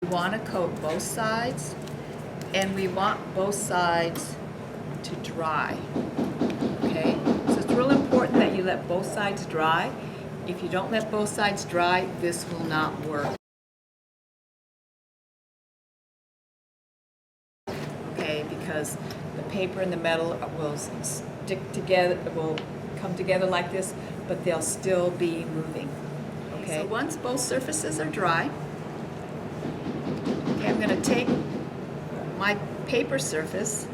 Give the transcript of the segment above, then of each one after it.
We want to coat both sides, and we want both sides to dry, okay? So it's real important that you let both sides dry. If you don't let both sides dry, this will not work. Okay, because the paper and the metal will stick together, will come together like this, but they'll still be moving. Okay, so once both surfaces are dry, okay, I'm going to take my paper surface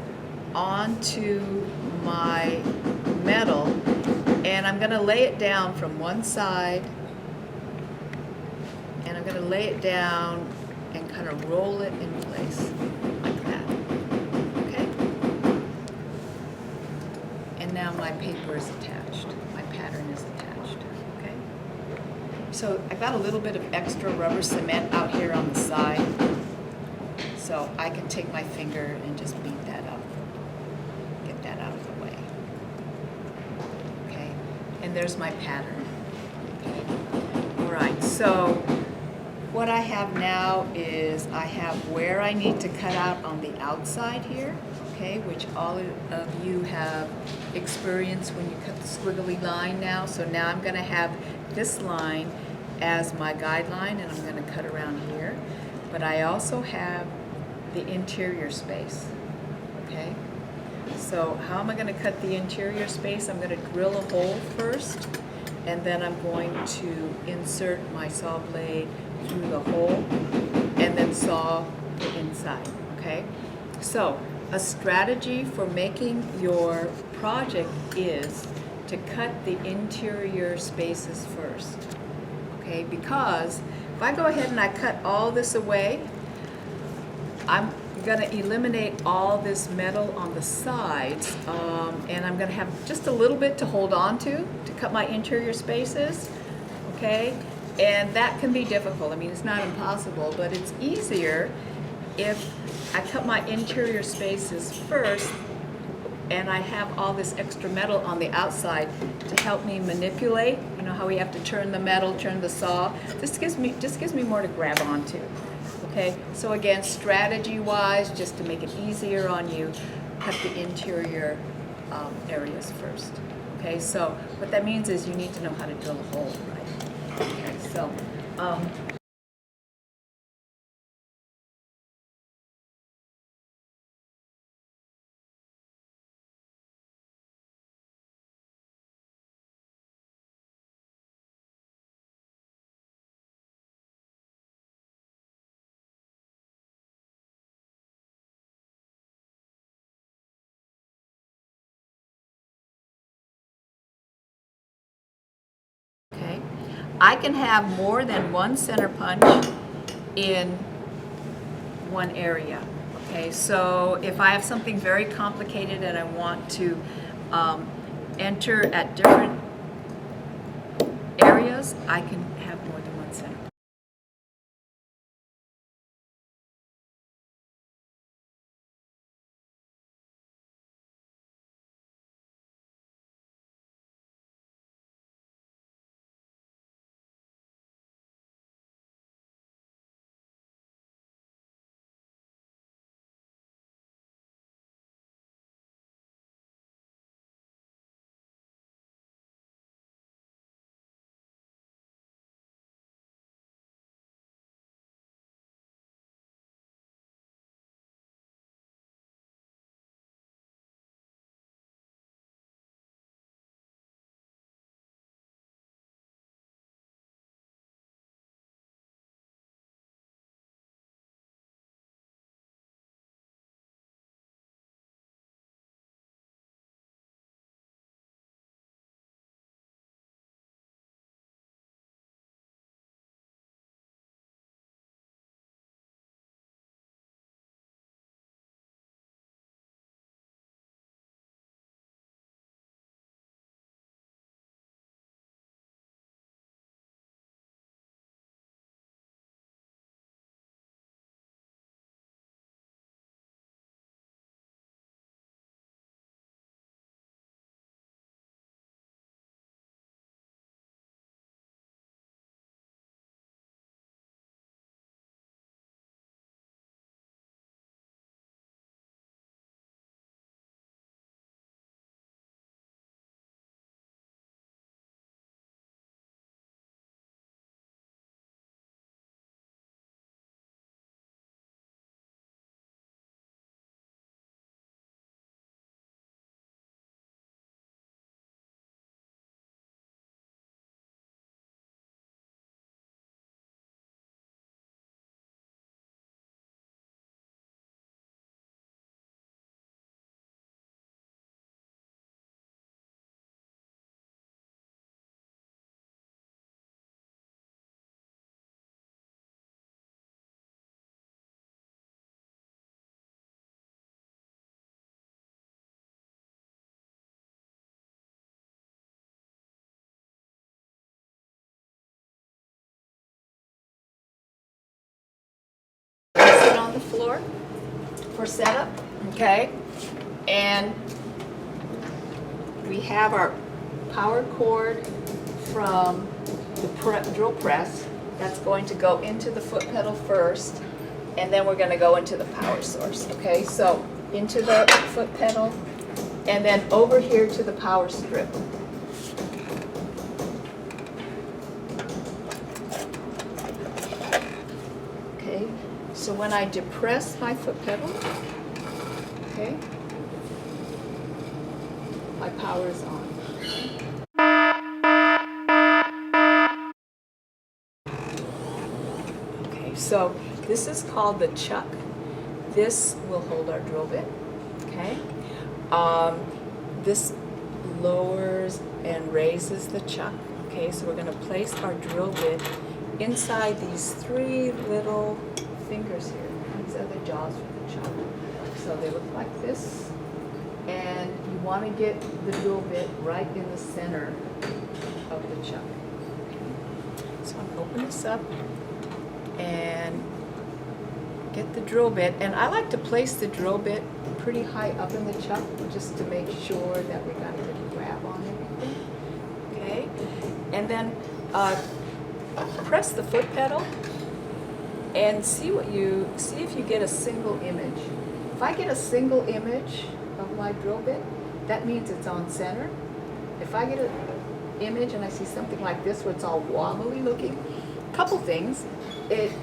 onto my metal, and I'm going to lay it down from one side, and I'm going to lay it down and kind of roll it in place like that. Okay? And now my paper is attached. My pattern is attached. Okay? So I've got a little bit of extra rubber cement out here on the side, so I can take my finger and just beat that up. Get that out of the way. Okay? And there's my pattern. Okay? All right, so what I have now is I have where I need to cut out on the outside here, okay, which all of you have experienced when you cut the squiggly line now. So now I'm going to have this line as my guideline, and I'm going to cut around here. But I also have the interior space, okay? So how am I going to cut the interior space? I'm going to drill a hole first, and then I'm going to insert my saw blade through the hole and then saw the inside, okay? So a strategy for making your project is to cut the interior spaces first, okay? Because if I go ahead and I cut all this away, I'm going to eliminate all this metal on the sides, and I'm going to have just a little bit to hold on to cut my interior spaces, okay? And that can be difficult. I mean, it's not impossible, but it's easier if I cut my interior spaces first and I have all this extra metal on the outside to help me manipulate. You know how we have to turn the metal, turn the saw? This gives me more to grab onto. Okay, so again, strategy-wise, just to make it easier on you, cut the interior areas first. Okay, so what that means is you need to know how to drill a hole, right? Okay, so. Okay, I can have more than one center punch in one area. Okay, so if I have something very complicated and I want to enter at different areas, I can have more than one center. floor for setup, okay? And we have our power cord from the drill press that's going to go into the foot pedal first, and then we're going to go into the power source, okay? So into the foot pedal, and then over here to the power strip. Okay, so when I depress my foot pedal, okay, my power is on. Okay, so this is called the chuck. This will hold our drill bit, okay? This lowers and raises the chuck, okay? So we're going to place our drill bit inside these three little fingers here. These are the jaws for the chuck. So they look like this. And you want to get the drill bit right in the center of the chuck. So I'm going to open this up and get the drill bit. And I like to place the drill bit pretty high up in the chuck just to make sure that we got a good grab on everything. Okay? And then press the foot pedal and see if you get a single image. If I get a single image of my drill bit, that means it's on center. If I get an image and I see something like this where it's all wobbly looking, couple things. It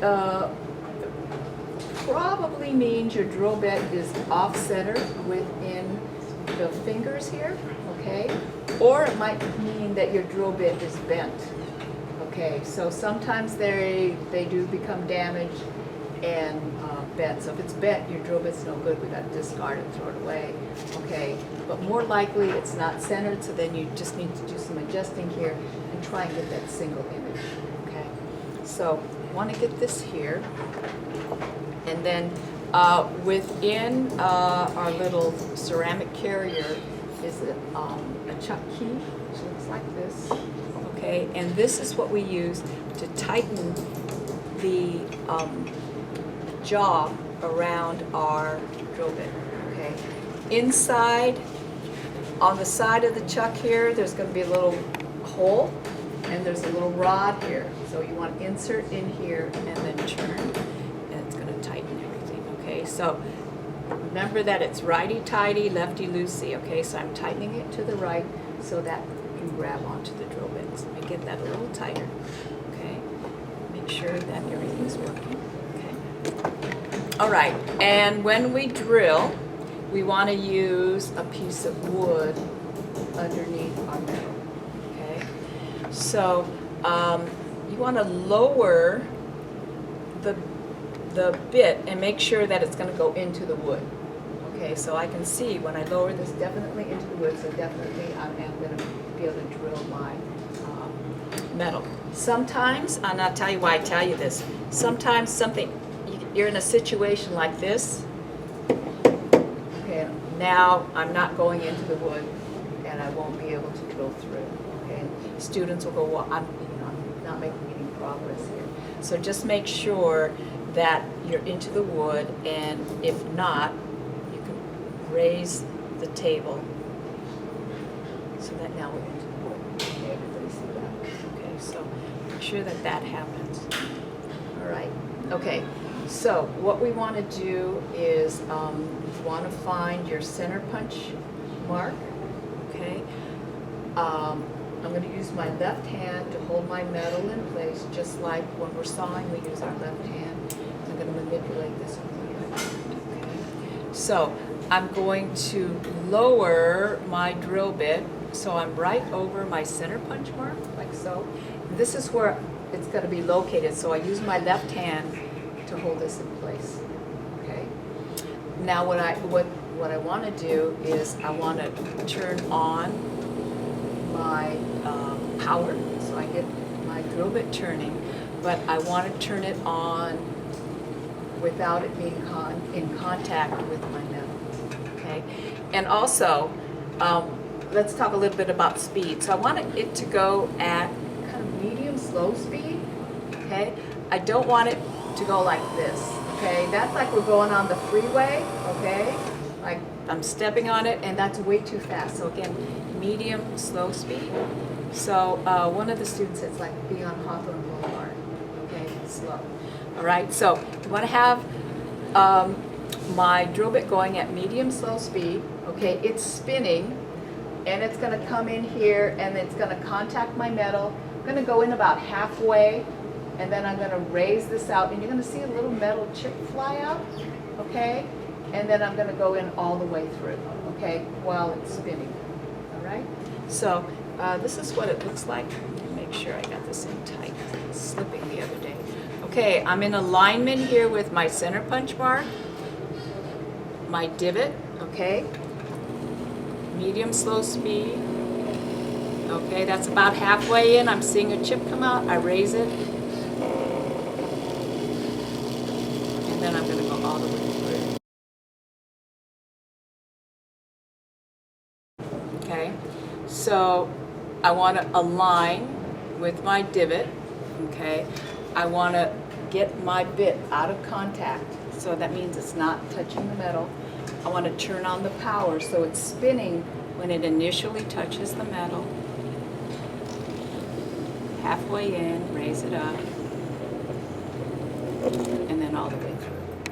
probably means your drill bit is off center within the fingers here, okay? Or it might mean that your drill bit is bent. Okay, so sometimes they do become damaged and bent. So if it's bent, your drill bit's no good. We got to discard it, throw it away. Okay, but more likely it's not centered. So then you just need to do some adjusting here and try and get that single image. Okay, so want to get this here, and then within our little ceramic carrier is a chuck key, which looks like this. Okay, and this is what we use to tighten the jaw around our drill bit. Okay, inside on the side of the chuck here, there's going to be a little hole, and there's a little rod here. So you want to insert in here and then turn, and it's going to tighten everything. Okay, so remember that it's righty-tighty, lefty-loosey. Okay, so I'm tightening it to the right so that you can grab onto the drill bit. So let me get that a little tighter. Okay, make sure that everything's working. Okay. All right, and when we drill, we want to use a piece of wood underneath our metal. Okay, so you want to lower the bit and make sure that it's going to go into the wood. Okay, so I can see when I lower this definitely into the wood, so definitely I am going to be able to drill my metal. Sometimes, and I'll tell you why I tell you this, sometimes you're in a situation like this. Okay, now I'm not going into the wood and I won't be able to drill through. Okay, students will go, well, I'm not making any progress here. So just make sure that you're into the wood, and if not, you can raise the table so that now we're into the wood. Okay, everybody see that? Okay, so make sure that that happens. All right, okay, so what we want to do is you want to find your center punch mark, okay? I'm going to use my left hand to hold my metal in place, just like when we're sawing, we use our left hand. I'm going to manipulate this with my right hand. Okay. So I'm going to lower my drill bit, so I'm right over my center punch mark, like so. This is where it's going to be located, so I use my left hand to hold this in place. Okay. Now what I want to do is I want to turn on my power, so I get my drill bit turning, but I want to turn it on without it being in contact with my metal. Okay, and also let's talk a little bit about speed. So I want it to go at kind of medium slow speed. Okay, I don't want it to go like this. Okay, that's like we're going on the freeway, okay? Like I'm stepping on it and that's way too fast. So again, medium, slow speed. So one of the students said it's like being on Hawthorne Boulevard, okay, slow. All right, so you want to have my drill bit going at medium, slow speed, okay? It's spinning and it's going to come in here and it's going to contact my metal. I'm going to go in about halfway and then I'm going to raise this out and you're going to see a little metal chip fly out, okay? And then I'm going to go in all the way through, okay, while it's spinning, all right? So this is what it looks like. Make sure I got this in tight. It was slipping the other day. Okay, I'm in alignment here with my center punch bar, my divot, okay? Medium, slow speed. Okay, that's about halfway in. I'm seeing a chip come out. I raise it. And then I'm going to go all the way through. Okay, so I want to align with my divot. Okay, I want to get my bit out of contact. So that means it's not touching the metal. I want to turn on the power so it's spinning when it initially touches the metal. Halfway in, raise it up, and then all the way through.